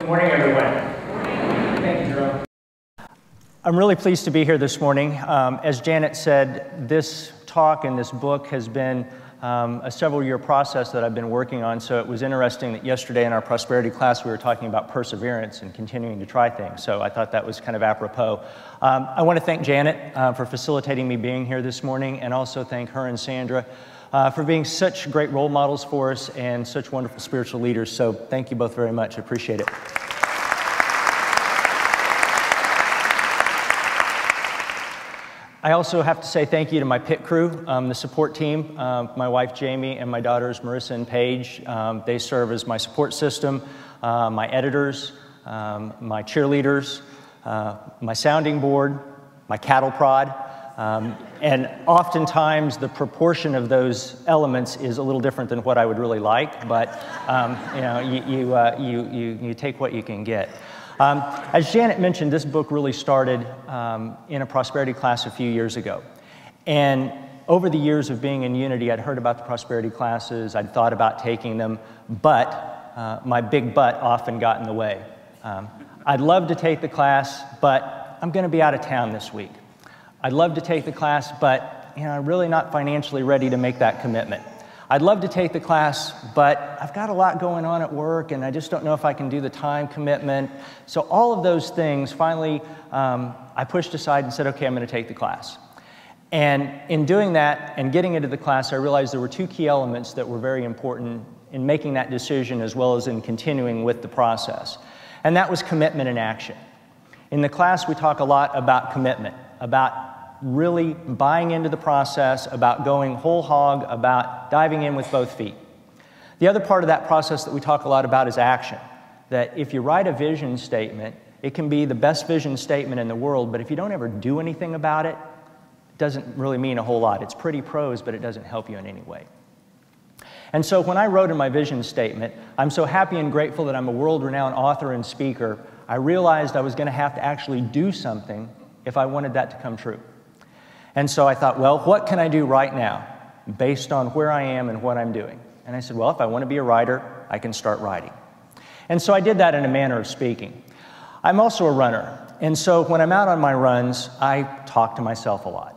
morning, everyone. Thank you, Jerome. I'm really pleased to be here this morning. As Janet said, this talk and this book has been a several-year process that I've been working on, so it was interesting that yesterday in our prosperity class we were talking about perseverance and continuing to try things, so I thought that was kind of apropos. I want to thank Janet for facilitating me being here this morning, and also thank her and Sandra for being such great role models for us and such wonderful spiritual leaders, so thank you both very much. I appreciate it. I also have to say thank you to my pit crew, the support team, my wife Jamie and my daughters Marissa and Paige. They serve as my support system, my editors, my cheerleaders, my sounding board, my cattle prod, and oftentimes the proportion of those elements is a little different than what I would really like, but you take what you can get. As Janet mentioned, this book really started in a prosperity class a few years ago. And over the years of being in Unity, I'd heard about the prosperity classes, I'd thought about taking them, but my big but often got in the way. I'd love to take the class, but I'm going to be out of town this week. I'd love to take the class, but I'm really not financially ready to make that commitment. I'd love to take the class, but I've got a lot going on at work and I just don't know if I can do the time commitment. So all of those things, finally, I pushed aside and said, okay, I'm going to take the class. And in doing that and getting into the class, I realized there were two key elements that were very important in making that decision as well as in continuing with the process. And that was commitment and action. In the class, we talk a lot about commitment, about really buying into the process, about going whole hog, about diving in with both feet. The other part of that process that we talk a lot about is action. That if you write a vision statement, it can be the best vision statement in the world, but if you don't ever do anything about it, it doesn't really mean a whole lot. It's pretty prose, but it doesn't help you in any way. And so when I wrote in my vision statement, I'm so happy and grateful that I'm a world-renowned author and speaker, I realized I was going to have to actually do something if I wanted that to come true. And so I thought, well, what can I do right now based on where I am and what I'm doing? And I said, well, if I want to be a writer, I can start writing. And so I did that in a manner of speaking. I'm also a runner. And so when I'm out on my runs, I talk to myself a lot.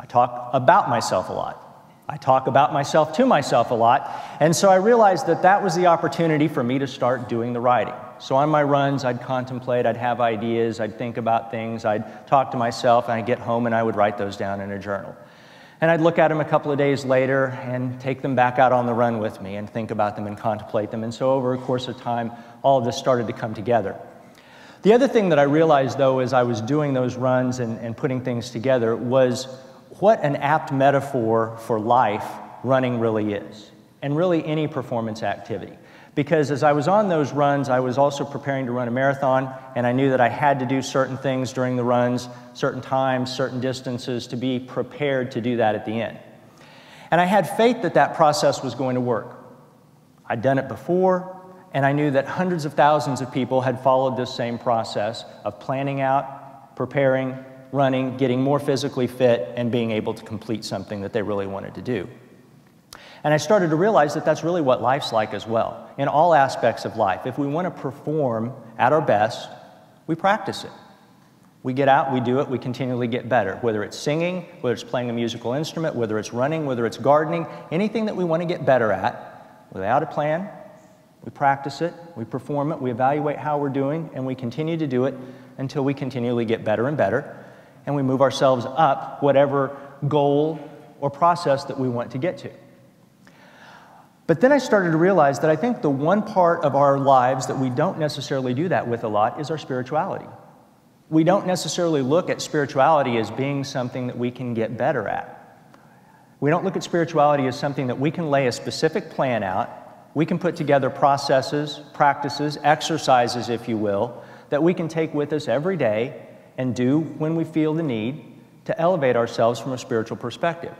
I talk about myself a lot. I talk about myself to myself a lot. And so I realized that that was the opportunity for me to start doing the writing. So on my runs, I'd contemplate, I'd have ideas, I'd think about things, I'd talk to myself, and I'd get home and I would write those down in a journal. And I'd look at them a couple of days later and take them back out on the run with me and think about them and contemplate them. And so over a course of time, all of this started to come together. The other thing that I realized, though, as I was doing those runs and putting things together was what an apt metaphor for life running really is, and really any performance activity. Because as I was on those runs, I was also preparing to run a marathon, and I knew that I had to do certain things during the runs, certain times, certain distances, to be prepared to do that at the end. And I had faith that that process was going to work. I'd done it before, and I knew that hundreds of thousands of people had followed this same process of planning out, preparing, running, getting more physically fit, and being able to complete something that they really wanted to do. And I started to realize that that's really what life's like as well, in all aspects of life. If we want to perform at our best, we practice it. We get out, we do it, we continually get better. Whether it's singing, whether it's playing a musical instrument, whether it's running, whether it's gardening, anything that we want to get better at, without a plan, we practice it, we perform it, we evaluate how we're doing, and we continue to do it until we continually get better and better, and we move ourselves up whatever goal or process that we want to get to. But then I started to realize that I think the one part of our lives that we don't necessarily do that with a lot is our spirituality. We don't necessarily look at spirituality as being something that we can get better at. We don't look at spirituality as something that we can lay a specific plan out, we can put together processes, practices, exercises, if you will, that we can take with us every day and do when we feel the need to elevate ourselves from a spiritual perspective.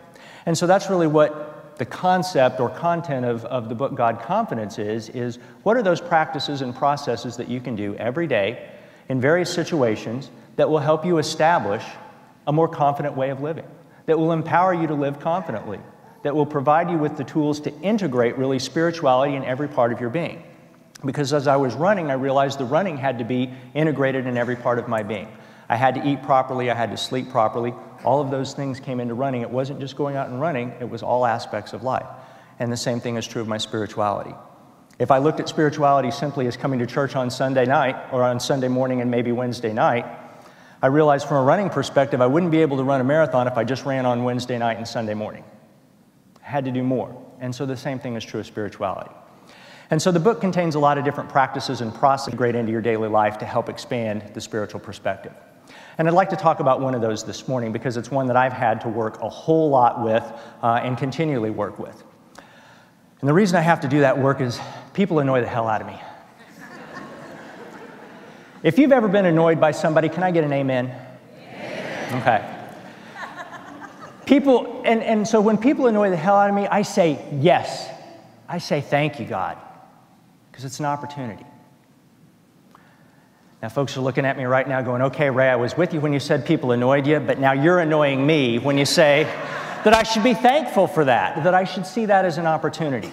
And so that's really what the concept or content of the book God Confidence is what are those practices and processes that you can do every day in various situations that will help you establish a more confident way of living, that will empower you to live confidently, that will provide you with the tools to integrate really spirituality in every part of your being. Because as I was running, I realized the running had to be integrated in every part of my being. I had to eat properly, I had to sleep properly. All of those things came into running. It wasn't just going out and running, it was all aspects of life. And the same thing is true of my spirituality. If I looked at spirituality simply as coming to church on Sunday night, or on Sunday morning and maybe Wednesday night, I realized from a running perspective, I wouldn't be able to run a marathon if I just ran on Wednesday night and Sunday morning. I had to do more. And so the same thing is true of spirituality. And so the book contains a lot of different practices and processes integrate into your daily life to help expand the spiritual perspective. And I'd like to talk about one of those this morning because it's one that I've had to work a whole lot with and continually work with. And the reason I have to do that work is people annoy the hell out of me. If you've ever been annoyed by somebody, can I get an amen? Amen. Okay. People, and so when people annoy the hell out of me, I say yes. I say thank you, God, because it's an opportunity. Now, folks are looking at me right now going, okay, Ray, I was with you when you said people annoyed you, but now you're annoying me when you say that I should be thankful for that I should see that as an opportunity.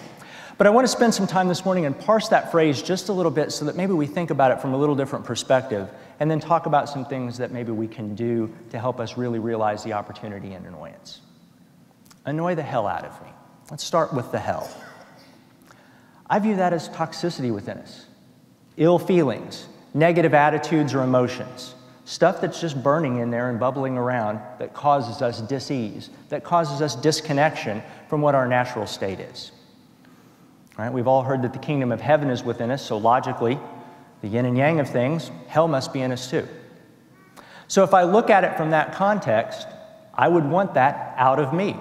But I want to spend some time this morning and parse that phrase just a little bit so that maybe we think about it from a little different perspective and then talk about some things that maybe we can do to help us really realize the opportunity in annoyance. Annoy the hell out of me. Let's start with the hell. I view that as toxicity within us. Ill feelings, negative attitudes or emotions, stuff that's just burning in there and bubbling around that causes us dis-ease, that causes us disconnection from what our natural state is. Right? We've all heard that the kingdom of heaven is within us, so logically, the yin and yang of things, hell must be in us too. So if I look at it from that context, I would want that out of me.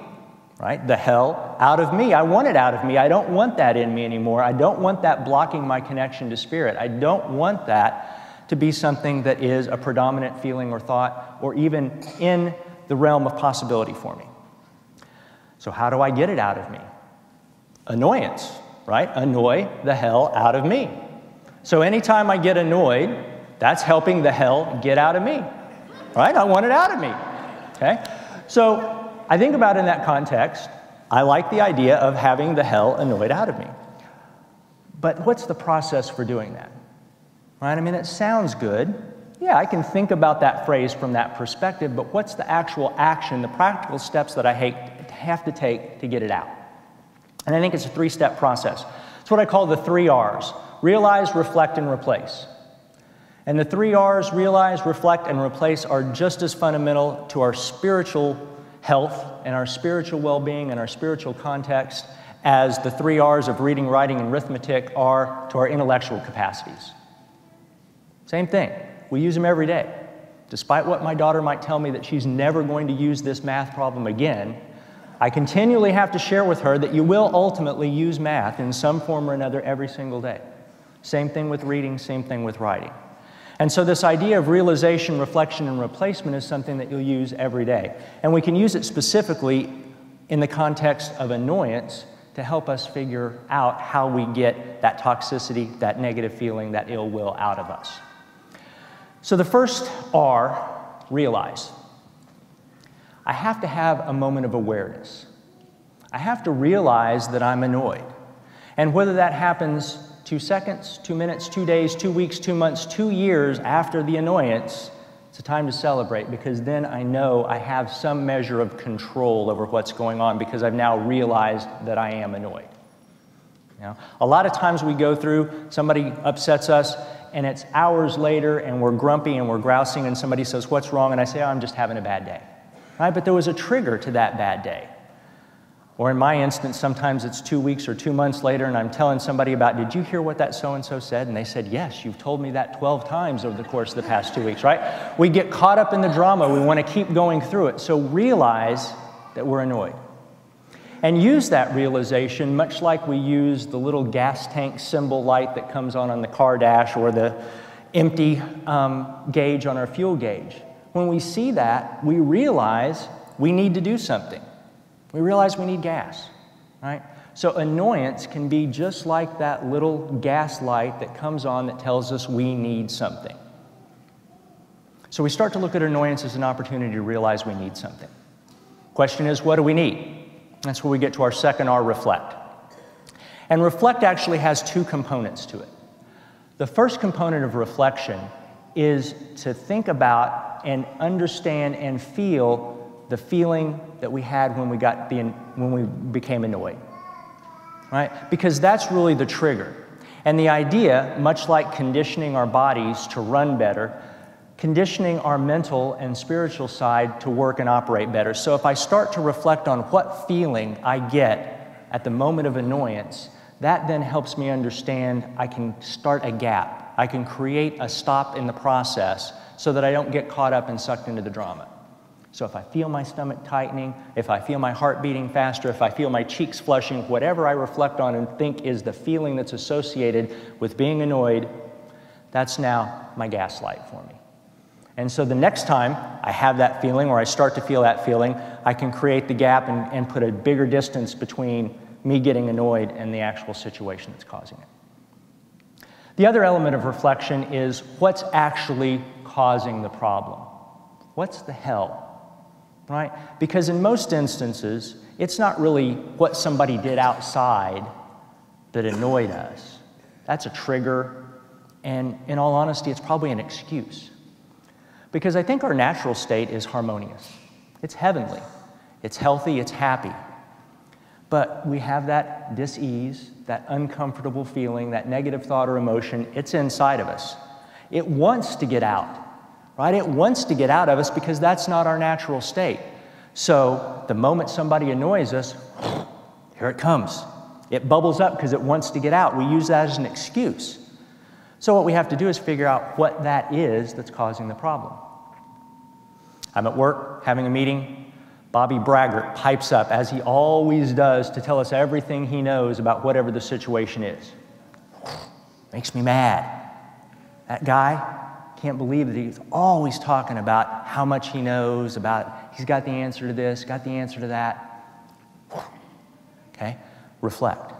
Right? The hell out of me. I want it out of me. I don't want that in me anymore. I don't want that blocking my connection to Spirit. I don't want that to be something that is a predominant feeling or thought or even in the realm of possibility for me. So how do I get it out of me? Annoyance, right? Annoy the hell out of me. So anytime I get annoyed, that's helping the hell get out of me, right? I want it out of me, okay? So I think about it in that context. I like the idea of having the hell annoyed out of me. But what's the process for doing that? Right? I mean, it sounds good. Yeah, I can think about that phrase from that perspective, but what's the actual action, the practical steps that I have to take to get it out? And I think it's a three-step process. It's what I call the 3 R's. Realize, reflect, and replace. And the 3 R's, realize, reflect, and replace, are just as fundamental to our spiritual health and our spiritual well-being and our spiritual context as the 3 R's of reading, writing, and arithmetic are to our intellectual capacities. Same thing. We use them every day. Despite what my daughter might tell me that she's never going to use this math problem again, I continually have to share with her that you will ultimately use math in some form or another every single day. Same thing with reading, same thing with writing. And so this idea of realization, reflection, and replacement is something that you'll use every day. And we can use it specifically in the context of annoyance to help us figure out how we get that toxicity, that negative feeling, that ill will out of us. So the first R, realize. I have to have a moment of awareness. I have to realize that I'm annoyed. And whether that happens 2 seconds, 2 minutes, 2 days, 2 weeks, 2 months, 2 years after the annoyance, it's a time to celebrate because then I know I have some measure of control over what's going on because I've now realized that I am annoyed. You know, a lot of times we go through, somebody upsets us, and it's hours later, and we're grumpy and we're grousing, and somebody says, "What's wrong?" And I say, "Oh, I'm just having a bad day." Right? But there was a trigger to that bad day. Or in my instance, sometimes it's 2 weeks or 2 months later, and I'm telling somebody about, "Did you hear what that so-and-so said?" And they said, "Yes, you've told me that 12 times over the course of the past 2 weeks," right? We get caught up in the drama. We want to keep going through it. So realize that we're annoyed. And use that realization much like we use the little gas tank symbol light that comes on the car dash or the empty gauge on our fuel gauge. When we see that, we realize we need to do something. We realize we need gas, right? So annoyance can be just like that little gas light that comes on that tells us we need something. So we start to look at annoyance as an opportunity to realize we need something. Question is, what do we need? That's where we get to our second R, reflect. And reflect actually has 2 components to it. The first component of reflection is to think about and understand and feel the feeling that we had when we became annoyed, right? Because that's really the trigger. And the idea, much like conditioning our bodies to run better, conditioning our mental and spiritual side to work and operate better. So if I start to reflect on what feeling I get at the moment of annoyance, that then helps me understand I can start a gap. I can create a stop in the process so that I don't get caught up and sucked into the drama. So if I feel my stomach tightening, if I feel my heart beating faster, if I feel my cheeks flushing, whatever I reflect on and think is the feeling that's associated with being annoyed, that's now my gaslight for me. And so the next time I have that feeling or I start to feel that feeling, I can create the gap and put a bigger distance between me getting annoyed and the actual situation that's causing it. The other element of reflection is what's actually causing the problem. What's the hell, right? Because in most instances, it's not really what somebody did outside that annoyed us. That's a trigger, and in all honesty, it's probably an excuse. Because I think our natural state is harmonious. It's heavenly. It's healthy. It's happy. But we have that dis-ease, that uncomfortable feeling, that negative thought or emotion. It's inside of us. It wants to get out, right? It wants to get out of us because that's not our natural state. So the moment somebody annoys us, here it comes. It bubbles up because it wants to get out. We use that as an excuse. So what we have to do is figure out what that is that's causing the problem. I'm at work, having a meeting. Bobby Braggart pipes up, as he always does, to tell us everything he knows about whatever the situation is. Makes me mad. That guy, can't believe that he's always talking about how much he knows, about he's got the answer to this, got the answer to that. Okay, reflect.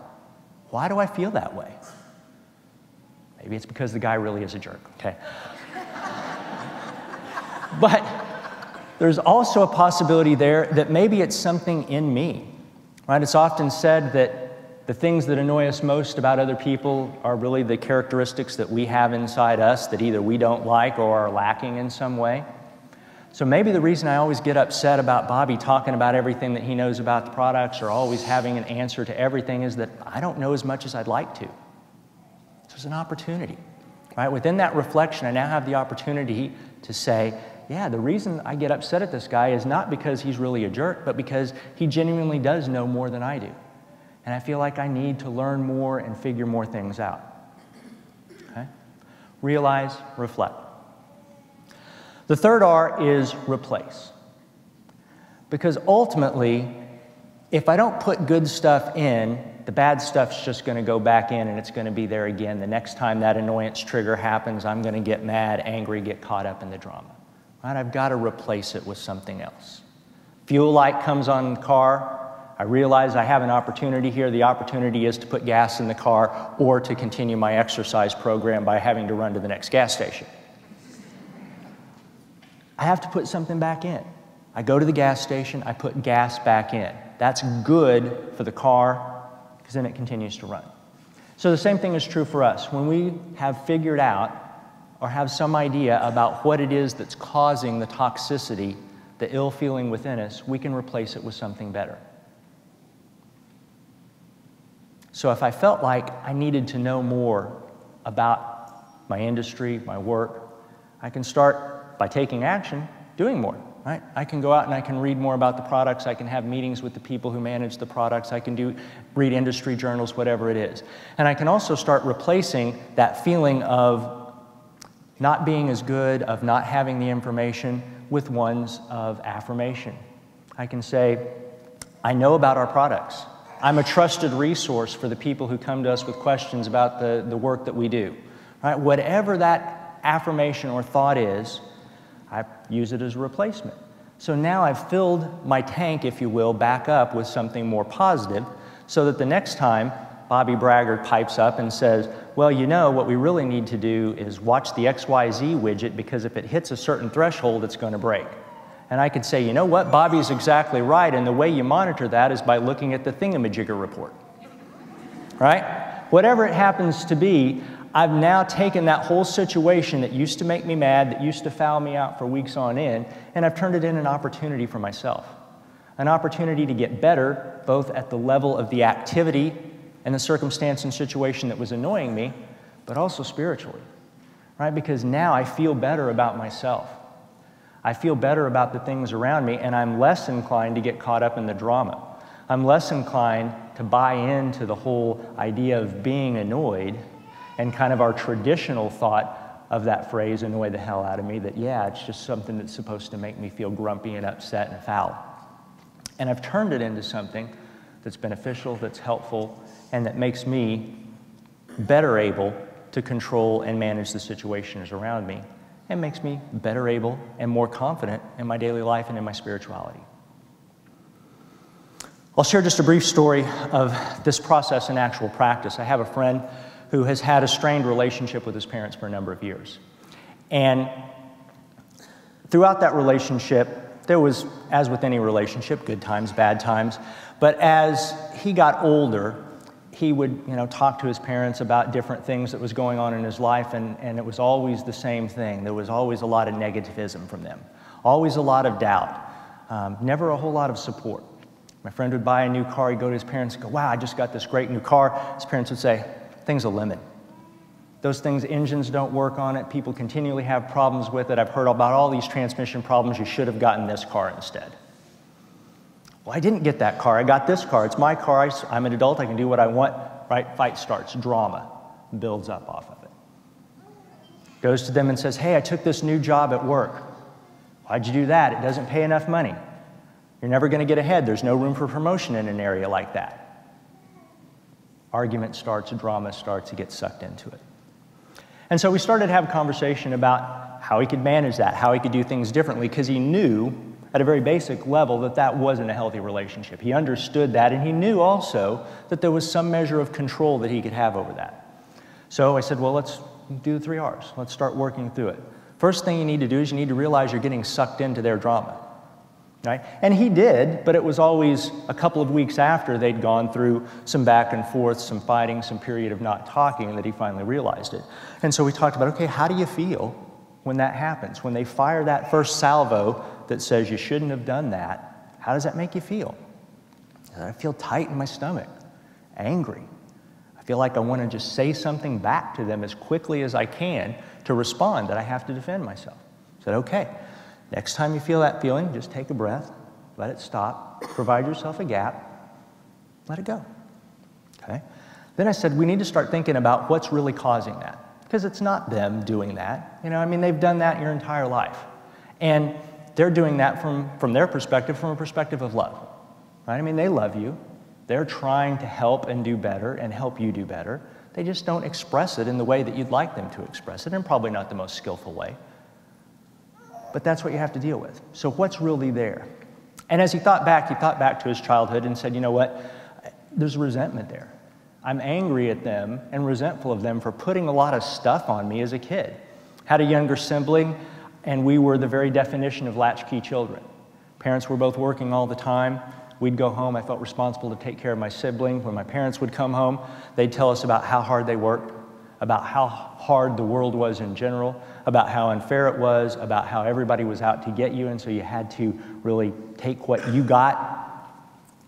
Why do I feel that way? Maybe it's because the guy really is a jerk, okay? But there's also a possibility there that maybe it's something in me, right? It's often said that the things that annoy us most about other people are really the characteristics that we have inside us that either we don't like or are lacking in some way. So maybe the reason I always get upset about Bobby talking about everything that he knows about the products or always having an answer to everything is that I don't know as much as I'd like to. So it's an opportunity, right? Within that reflection, I now have the opportunity to say, yeah, the reason I get upset at this guy is not because he's really a jerk, but because he genuinely does know more than I do. And I feel like I need to learn more and figure more things out. Okay? Realize, reflect. The third R is replace. Because ultimately, if I don't put good stuff in, the bad stuff's just going to go back in and it's going to be there again. The next time that annoyance trigger happens, I'm going to get mad, angry, get caught up in the drama. Right? I've got to replace it with something else. Fuel light comes on the car. I realize I have an opportunity here. The opportunity is to put gas in the car or to continue my exercise program by having to run to the next gas station. I have to put something back in. I go to the gas station, I put gas back in. That's good for the car because then it continues to run. So the same thing is true for us. When we have figured out or have some idea about what it is that's causing the toxicity, the ill feeling within us, we can replace it with something better. So if I felt like I needed to know more about my industry, my work, I can start by taking action, doing more, right? I can go out and I can read more about the products, I can have meetings with the people who manage the products, I can read industry journals, whatever it is. And I can also start replacing that feeling of not being as good, of not having the information, with ones of affirmation. I can say, I know about our products. I'm a trusted resource for the people who come to us with questions about the work that we do. Right? Whatever that affirmation or thought is, I use it as a replacement. So now I've filled my tank, if you will, back up with something more positive so that the next time Bobby Braggart pipes up and says, well, you know, what we really need to do is watch the XYZ widget because if it hits a certain threshold, it's going to break. And I could say, you know what, Bobby's exactly right, and the way you monitor that is by looking at the thingamajigger report. Right? Whatever it happens to be, I've now taken that whole situation that used to make me mad, that used to foul me out for weeks on end, and I've turned it into an opportunity for myself. An opportunity to get better, both at the level of the activity and the circumstance and situation that was annoying me, but also spiritually, right? Because now I feel better about myself. I feel better about the things around me, and I'm less inclined to get caught up in the drama. I'm less inclined to buy into the whole idea of being annoyed and kind of our traditional thought of that phrase, annoy the hell out of me, that yeah, it's just something that's supposed to make me feel grumpy and upset and foul. And I've turned it into something that's beneficial, that's helpful, and that makes me better able to control and manage the situations around me, and makes me better able and more confident in my daily life and in my spirituality. I'll share just a brief story of this process in actual practice. I have a friend who has had a strained relationship with his parents for a number of years. And throughout that relationship, there was, as with any relationship, good times, bad times. But as he got older, he would, talk to his parents about different things that was going on in his life, and it was always the same thing. There was always a lot of negativism from them, always a lot of doubt, never a whole lot of support. My friend would buy a new car, he'd go to his parents and go, wow, I just got this great new car. His parents would say, thing's a lemon. Those things, engines don't work on it. People continually have problems with it. I've heard about all these transmission problems. You should have gotten this car instead. Well, I didn't get that car. I got this car. It's my car. I'm an adult. I can do what I want. Right? Fight starts. Drama builds up off of it. Goes to them and says, hey, I took this new job at work. Why'd you do that? It doesn't pay enough money. You're never going to get ahead. There's no room for promotion in an area like that. Argument starts, drama starts, he gets sucked into it. And so we started to have a conversation about how he could manage that, how he could do things differently, because he knew at a very basic level that that wasn't a healthy relationship. He understood that, and he knew also that there was some measure of control that he could have over that. So I said, well, let's do the 3 R's. Let's start working through it. First thing you need to do is you need to realize you're getting sucked into their drama. Right? And he did, but it was always a couple of weeks after they'd gone through some back and forth, some fighting, some period of not talking, that he finally realized it. And so we talked about, okay, how do you feel when that happens? When they fire that first salvo that says you shouldn't have done that, how does that make you feel? I feel tight in my stomach, angry. I feel like I want to just say something back to them as quickly as I can to respond, that I have to defend myself. I said, okay. Next time you feel that feeling, just take a breath, let it stop, provide yourself a gap, let it go, okay? Then I said, we need to start thinking about what's really causing that, because it's not them doing that. They've done that your entire life. And they're doing that from their perspective, from a perspective of love, right? They love you. They're trying to help and do better and help you do better. They just don't express it in the way that you'd like them to express it, and probably not the most skillful way. But that's what you have to deal with. So what's really there? And as he thought back to his childhood and said, you know what? There's resentment there. I'm angry at them and resentful of them for putting a lot of stuff on me as a kid. Had a younger sibling, and we were the very definition of latchkey children. Parents were both working all the time. We'd go home. I felt responsible to take care of my sibling. When my parents would come home, they'd tell us about how hard they worked, about how hard the world was in general, about how unfair it was, about how everybody was out to get you, and so you had to really take what you got,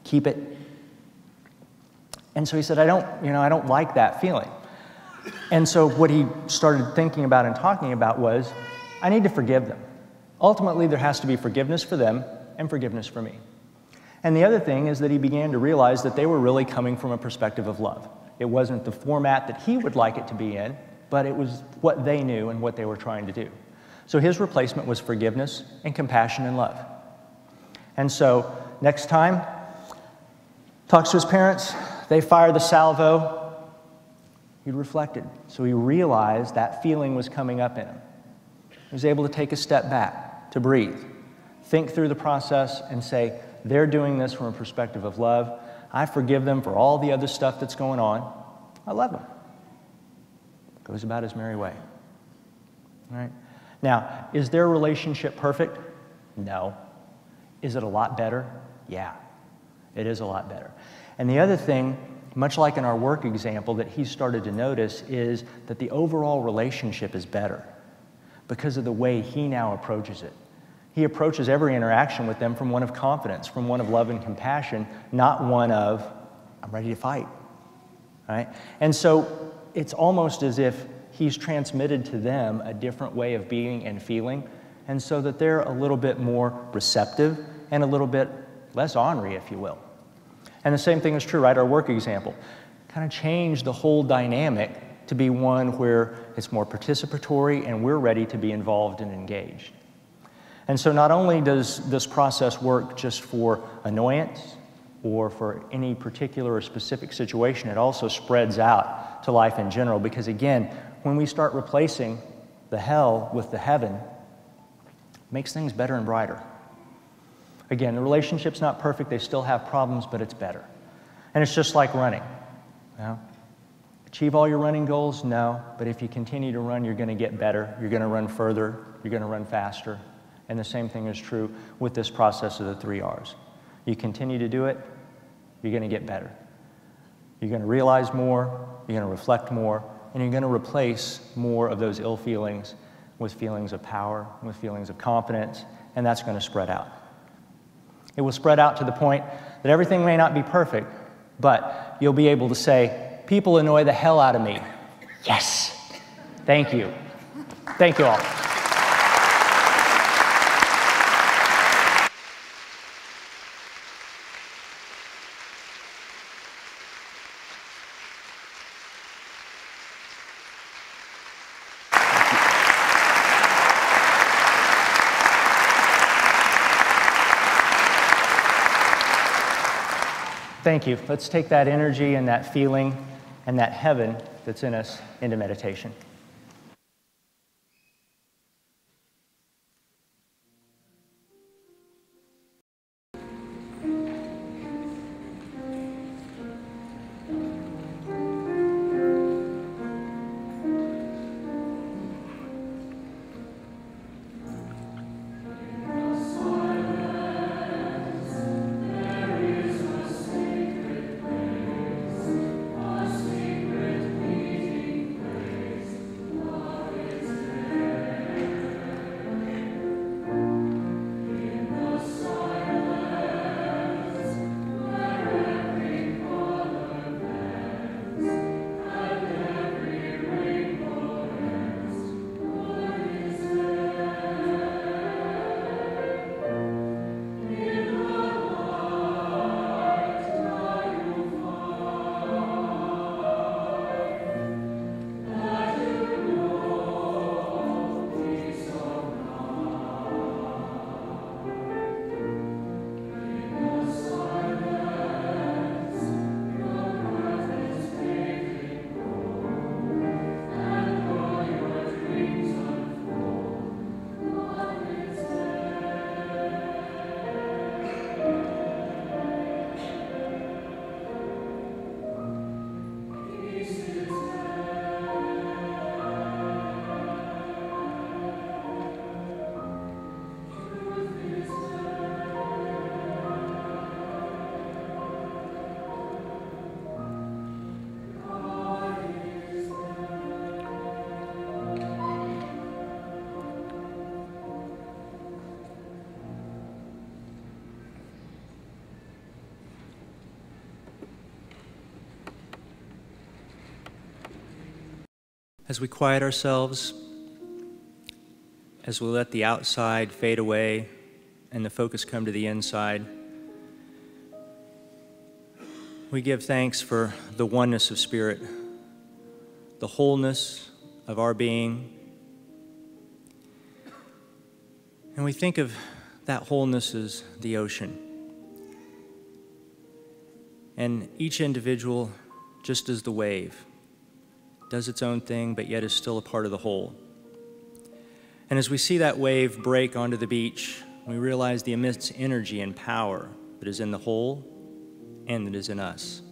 keep it. And so he said, I don't like that feeling. And so what he started thinking about and talking about was, I need to forgive them. Ultimately, there has to be forgiveness for them and forgiveness for me. And the other thing is that he began to realize that they were really coming from a perspective of love. It wasn't the format that he would like it to be in, but it was what they knew and what they were trying to do. So his replacement was forgiveness and compassion and love. And so next time, talks to his parents, they fire the salvo, he reflected. So he realized that feeling was coming up in him. He was able to take a step back, to breathe, think through the process and say, they're doing this from a perspective of love. I forgive them for all the other stuff that's going on. I love them. Goes about his merry way. All right? Now, is their relationship perfect? No. Is it a lot better? Yeah, it is a lot better. And the other thing much like in our work example, that he started to notice is that the overall relationship is better because of the way he now approaches it. He approaches every interaction with them from one of confidence, from one of love and compassion, not one of, I'm ready to fight, right? And so it's almost as if he's transmitted to them a different way of being and feeling, and so that they're a little bit more receptive and a little bit less ornery, if you will. And the same thing is true, right? Our work example kind of changed the whole dynamic to be one where it's more participatory and we're ready to be involved and engaged. And so not only does this process work just for annoyance or for any particular or specific situation, it also spreads out to life in general, because again, when we start replacing the hell with the heaven, it makes things better and brighter. Again, the relationship's not perfect, they still have problems, but it's better. And it's just like running. You know? Achieve all your running goals? No, but if you continue to run, you're going to get better, you're going to run further, you're going to run faster. And the same thing is true with this process of the 3 R's. You continue to do it, you're going to get better. You're going to realize more, you're going to reflect more, and you're going to replace more of those ill feelings with feelings of power, with feelings of confidence, and that's going to spread out. It will spread out to the point that everything may not be perfect, but you'll be able to say, people annoy the hell out of me. Yes! Thank you. Thank you all. Thank you. Let's take that energy and that feeling and that heaven that's in us into meditation. As we quiet ourselves, as we let the outside fade away and the focus come to the inside, we give thanks for the oneness of spirit, the wholeness of our being. And we think of that wholeness as the ocean. And each individual, just as the wave, does its own thing, but yet is still a part of the whole. And as we see that wave break onto the beach, we realize the immense energy and power that is in the whole and that is in us.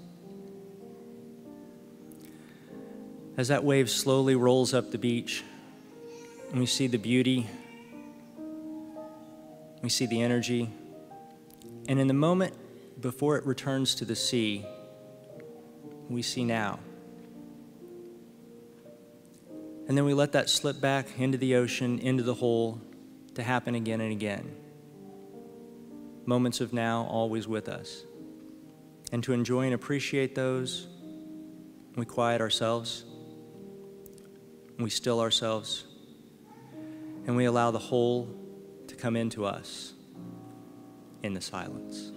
As that wave slowly rolls up the beach, and we see the beauty, we see the energy, and in the moment before it returns to the sea, we see now. And then we let that slip back into the ocean, into the whole, to happen again and again. Moments of now always with us. And to enjoy and appreciate those, we quiet ourselves, we still ourselves, and we allow the whole to come into us in the silence.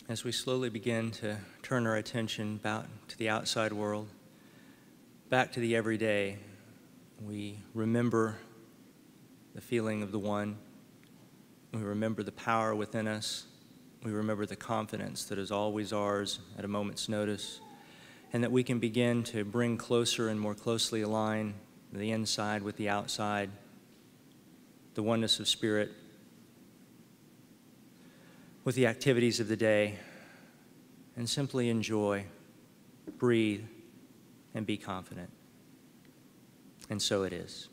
As we slowly begin to turn our attention back to the outside world, back to the everyday, we remember the feeling of the one. We remember the power within us. We remember the confidence that is always ours at a moment's notice, and that we can begin to bring closer and more closely align the inside with the outside, the oneness of spirit with the activities of the day, and simply enjoy, breathe, and be confident. And so it is.